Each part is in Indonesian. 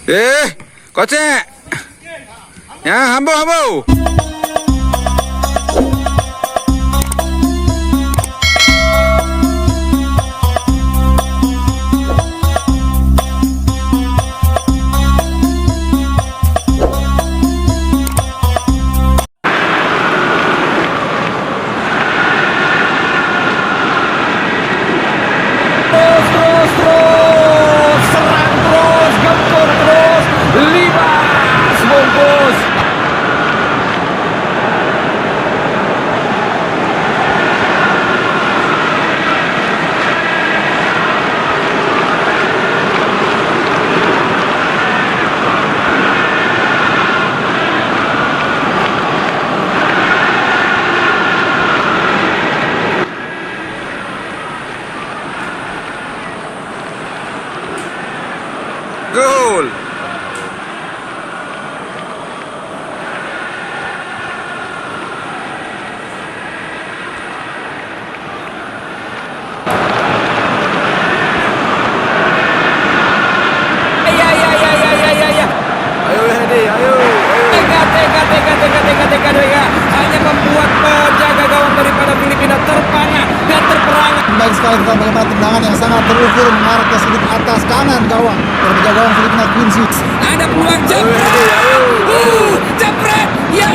Kocek. Ya, hambo. Gol. Tega. Hanya membuat penjaga gawang daripada Filipina terpana dan terperangah. Baik sekali kita bagaimana tendangan yang sangat terukur mengarah ke sudut atas kanan gawang dari penjaga gawang Filipina Quincy. Ada peluang jepret. Jepret. Ya.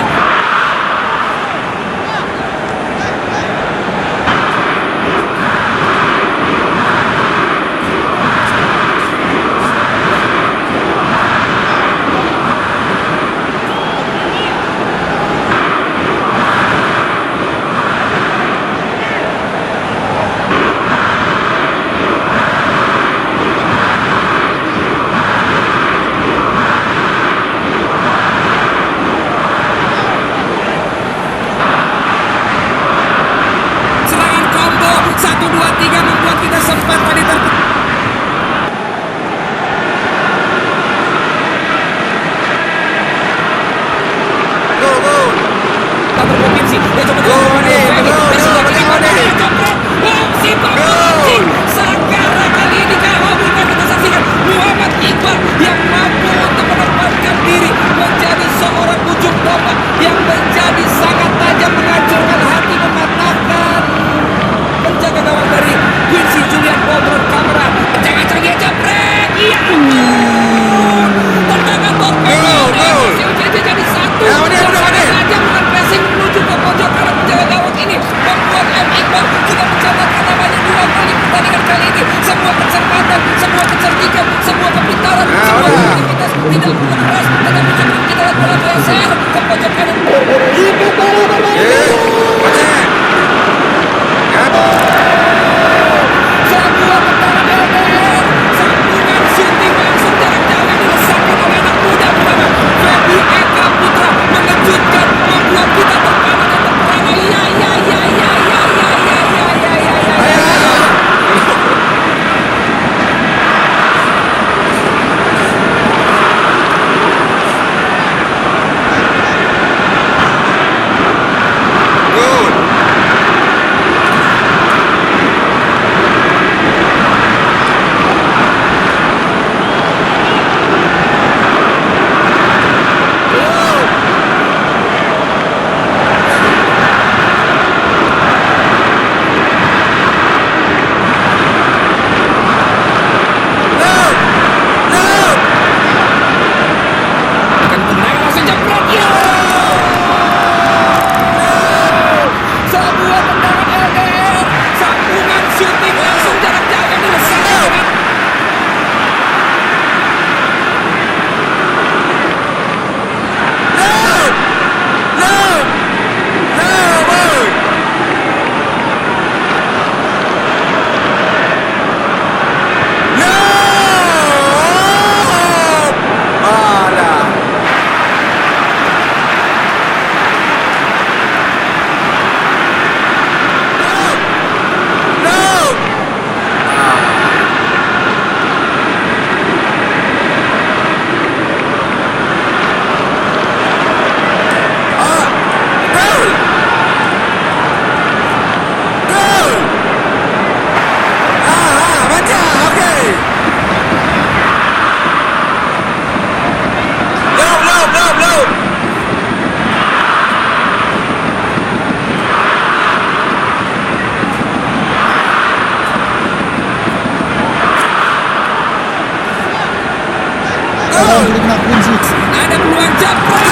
Filipina clean sheet. Ada peluang Japran.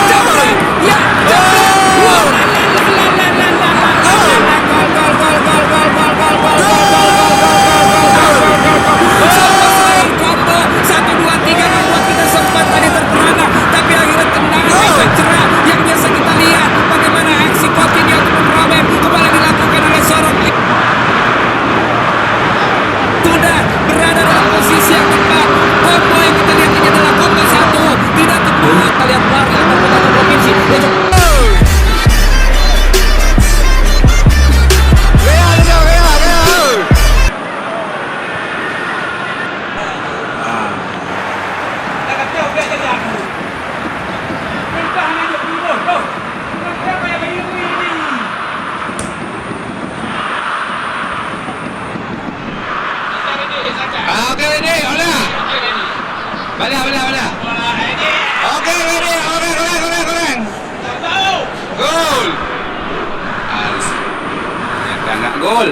Japran. Ya, Japran. Wow. Satu dua tiga membuat kita sempat tadi terperangah, tapi akhirnya tendangan yang cerah yang biasa kita lihat. Bagaimana aksi Coutinho ataupun Robben kembali dilakukan oleh seorang sudah berada dalam posisi yang tepat. Combo yang kita lihat ini adalah combo satu, tidak tepat. Kita lihat lari ataupun dalam provinsi. Okay, ready. Ola. Balik. Okay, ready. Korang. Gol. Ternyata enggak gol.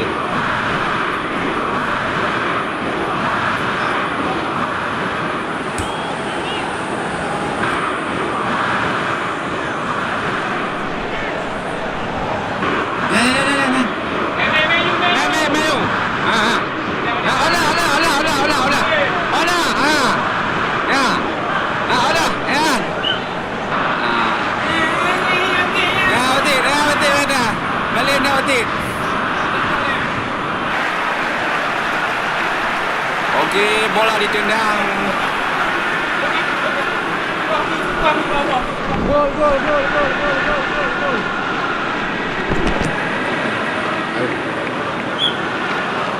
Maju. Okey, bola ditendang.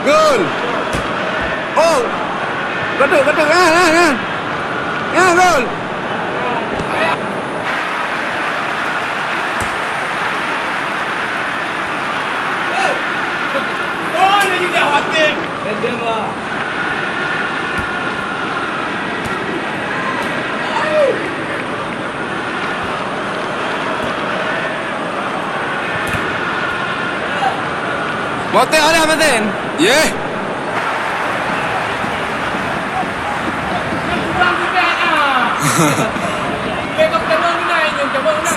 Gol. Oh. Betul. Ya, gol. Bote ada betul. Yeah.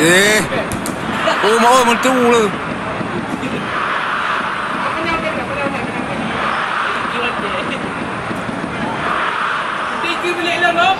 Si. Oh, mau mentu lu. Tiga bilik lah,